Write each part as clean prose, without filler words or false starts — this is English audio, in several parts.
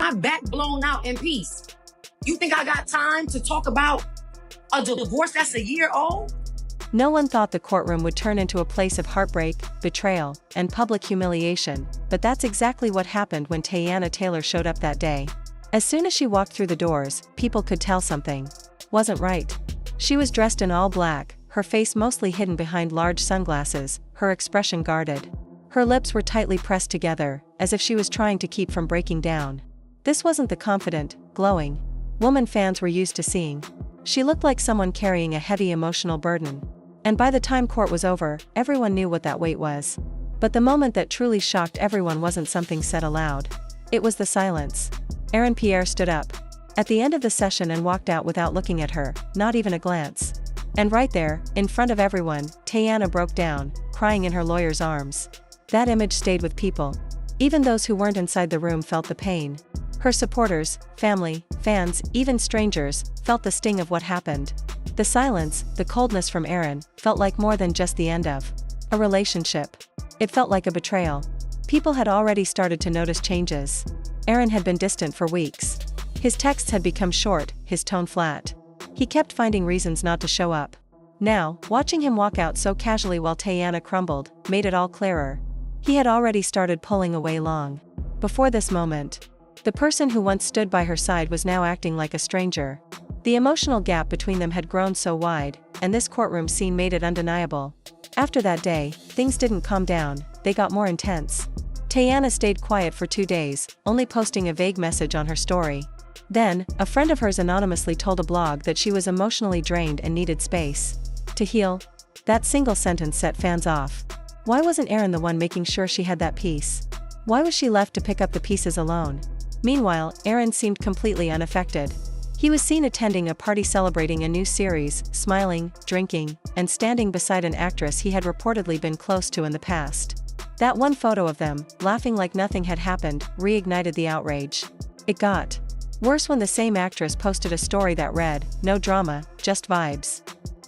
my back blown out in peace. You think I got time to talk about a divorce that's a year old? No one thought the courtroom would turn into a place of heartbreak, betrayal, and public humiliation, but that's exactly what happened when Teyana Taylor showed up that day. As soon as she walked through the doors, people could tell something wasn't right. She was dressed in all black, her face mostly hidden behind large sunglasses, her expression guarded. Her lips were tightly pressed together, as if she was trying to keep from breaking down. This wasn't the confident, glowing woman fans were used to seeing. She looked like someone carrying a heavy emotional burden. And by the time court was over, everyone knew what that weight was. But the moment that truly shocked everyone wasn't something said aloud. It was the silence. Aaron Pierre stood up at the end of the session and walked out without looking at her, not even a glance. And right there, in front of everyone, Teyana broke down, crying in her lawyer's arms. That image stayed with people. Even those who weren't inside the room felt the pain. Her supporters, family, fans, even strangers, felt the sting of what happened. The silence, the coldness from Aaron, felt like more than just the end of a relationship. It felt like a betrayal. People had already started to notice changes. Aaron had been distant for weeks. His texts had become short, his tone flat. He kept finding reasons not to show up. Now, watching him walk out so casually while Teyana crumbled, made it all clearer. He had already started pulling away long before this moment. The person who once stood by her side was now acting like a stranger. The emotional gap between them had grown so wide, and this courtroom scene made it undeniable. After that day, things didn't calm down, they got more intense. Teyana stayed quiet for 2 days, only posting a vague message on her story. Then, a friend of hers anonymously told a blog that she was emotionally drained and needed space to heal. That single sentence set fans off. Why wasn't Aaron the one making sure she had that peace? Why was she left to pick up the pieces alone? Meanwhile, Aaron seemed completely unaffected. He was seen attending a party celebrating a new series, smiling, drinking, and standing beside an actress he had reportedly been close to in the past. That one photo of them, laughing like nothing had happened, reignited the outrage. It got worse when the same actress posted a story that read, "No drama, just vibes."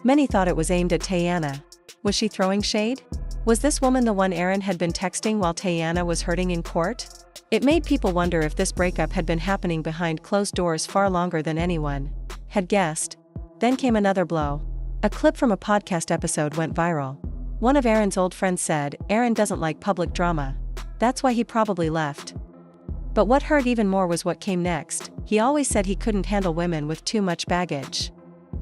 Many thought it was aimed at Teyana. Was she throwing shade? Was this woman the one Aaron had been texting while Teyana was hurting in court? It made people wonder if this breakup had been happening behind closed doors far longer than anyone had guessed. Then came another blow. A clip from a podcast episode went viral. One of Aaron's old friends said, "Aaron doesn't like public drama. That's why he probably left." But what hurt even more was what came next. He always said he couldn't handle women with too much baggage.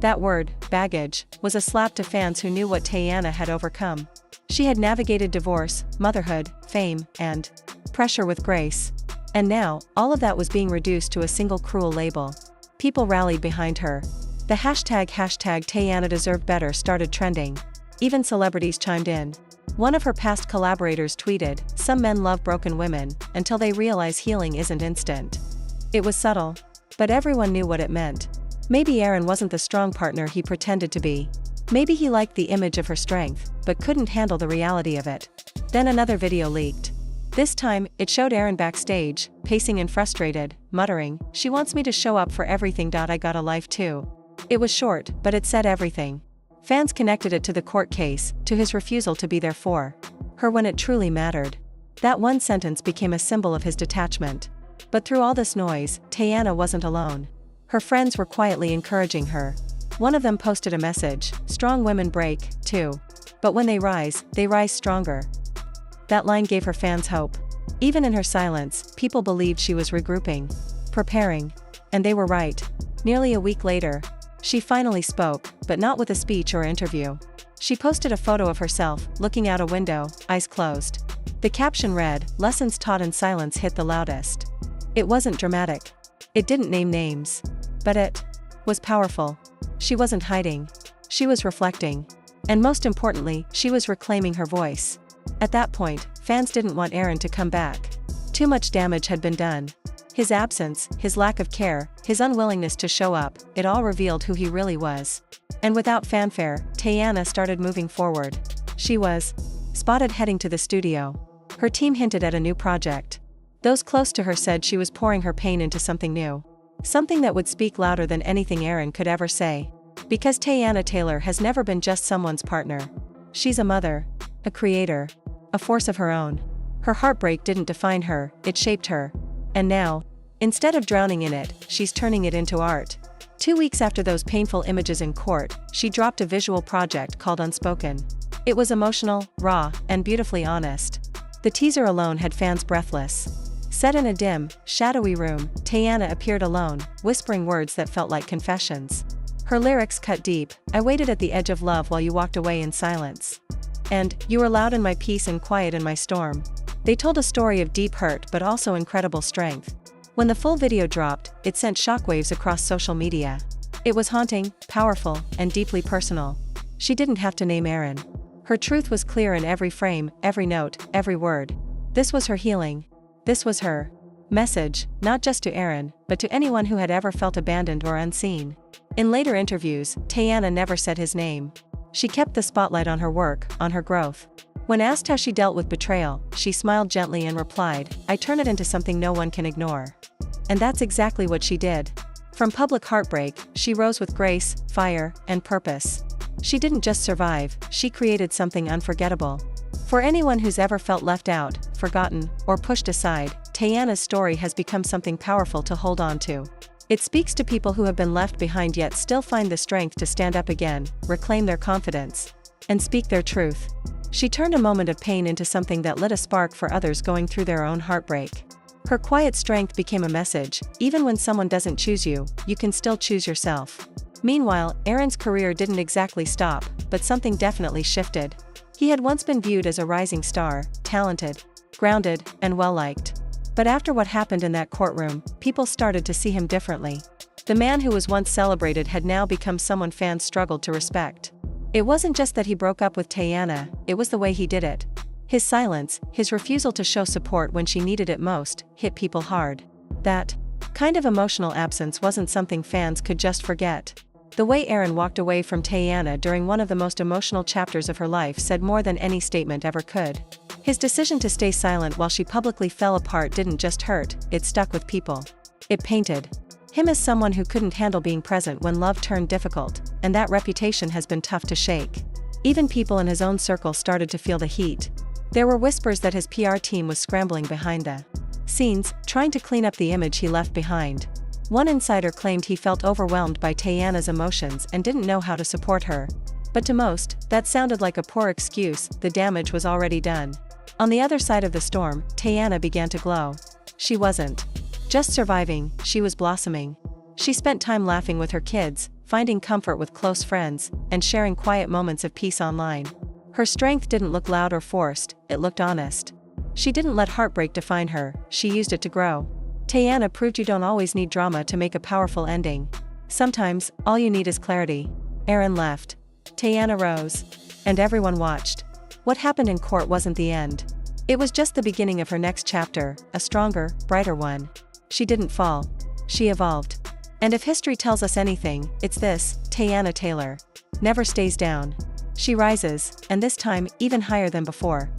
That word, baggage, was a slap to fans who knew what Teyana had overcome. She had navigated divorce, motherhood, fame, and pressure with grace. And now, all of that was being reduced to a single cruel label. People rallied behind her. The hashtag Teyana deserved better started trending. Even celebrities chimed in. One of her past collaborators tweeted, "Some men love broken women, until they realize healing isn't instant." It was subtle, but everyone knew what it meant. Maybe Aaron wasn't the strong partner he pretended to be. Maybe he liked the image of her strength, but couldn't handle the reality of it. Then another video leaked. This time, it showed Aaron backstage, pacing and frustrated, muttering, "She wants me to show up for everything. I got a life too." It was short, but it said everything. Fans connected it to the court case, to his refusal to be there for her when it truly mattered. That one sentence became a symbol of his detachment. But through all this noise, Teyana wasn't alone. Her friends were quietly encouraging her. One of them posted a message, "Strong women break, too. But when they rise stronger." That line gave her fans hope. Even in her silence, people believed she was regrouping, preparing. And they were right. Nearly a week later, she finally spoke, but not with a speech or interview. She posted a photo of herself, looking out a window, eyes closed. The caption read, "Lessons taught in silence hit the loudest." It wasn't dramatic. It didn't name names. But it was powerful. She wasn't hiding. She was reflecting. And most importantly, she was reclaiming her voice. At that point, fans didn't want Aaron to come back. Too much damage had been done. His absence, his lack of care, his unwillingness to show up, it all revealed who he really was. And without fanfare, Teyana started moving forward. She was spotted heading to the studio. Her team hinted at a new project. Those close to her said she was pouring her pain into something new. Something that would speak louder than anything Aaron could ever say. Because Teyana Taylor has never been just someone's partner. She's a mother, a creator, a force of her own. Her heartbreak didn't define her, it shaped her. And now, Instead of drowning in it, she's turning it into art. 2 weeks after those painful images in court, she dropped a visual project called Unspoken. It was emotional, raw, and beautifully honest. The teaser alone had fans breathless. Set in a dim, shadowy room, Teyana appeared alone, whispering words that felt like confessions. Her lyrics cut deep. "I waited at the edge of love while you walked away in silence. And, you were loud in my peace and quiet in my storm." They told a story of deep hurt but also incredible strength. When the full video dropped, it sent shockwaves across social media. It was haunting, powerful, and deeply personal. She didn't have to name Aaron. Her truth was clear in every frame, every note, every word. This was her healing. This was her message, not just to Aaron, but to anyone who had ever felt abandoned or unseen. In later interviews, Teyana never said his name. She kept the spotlight on her work, on her growth. When asked how she dealt with betrayal, she smiled gently and replied, "I turn it into something no one can ignore." And that's exactly what she did. From public heartbreak, she rose with grace, fire, and purpose. She didn't just survive, she created something unforgettable. For anyone who's ever felt left out, forgotten, or pushed aside, Teyana's story has become something powerful to hold on to. It speaks to people who have been left behind yet still find the strength to stand up again, reclaim their confidence, and speak their truth. She turned a moment of pain into something that lit a spark for others going through their own heartbreak. Her quiet strength became a message: even when someone doesn't choose you, you can still choose yourself. Meanwhile, Aaron's career didn't exactly stop, but something definitely shifted. He had once been viewed as a rising star, talented, grounded, and well-liked. But after what happened in that courtroom, people started to see him differently. The man who was once celebrated had now become someone fans struggled to respect. It wasn't just that he broke up with Teyana, it was the way he did it. His silence, his refusal to show support when she needed it most, hit people hard. That kind of emotional absence wasn't something fans could just forget. The way Aaron walked away from Teyana during one of the most emotional chapters of her life said more than any statement ever could. His decision to stay silent while she publicly fell apart didn't just hurt, it stuck with people. It painted him as someone who couldn't handle being present when love turned difficult, and that reputation has been tough to shake. Even people in his own circle started to feel the heat. There were whispers that his PR team was scrambling behind the scenes, trying to clean up the image he left behind. One insider claimed he felt overwhelmed by Teyana's emotions and didn't know how to support her. But to most, that sounded like a poor excuse, the damage was already done. On the other side of the storm, Teyana began to glow. She wasn't just surviving, she was blossoming. She spent time laughing with her kids, finding comfort with close friends, and sharing quiet moments of peace online. Her strength didn't look loud or forced, it looked honest. She didn't let heartbreak define her, she used it to grow. Teyana proved you don't always need drama to make a powerful ending. Sometimes, all you need is clarity. Aaron left. Teyana rose. And everyone watched. What happened in court wasn't the end. It was just the beginning of her next chapter, a stronger, brighter one. She didn't fall. She evolved. And if history tells us anything, it's this: Teyana Taylor never stays down. She rises, and this time, even higher than before.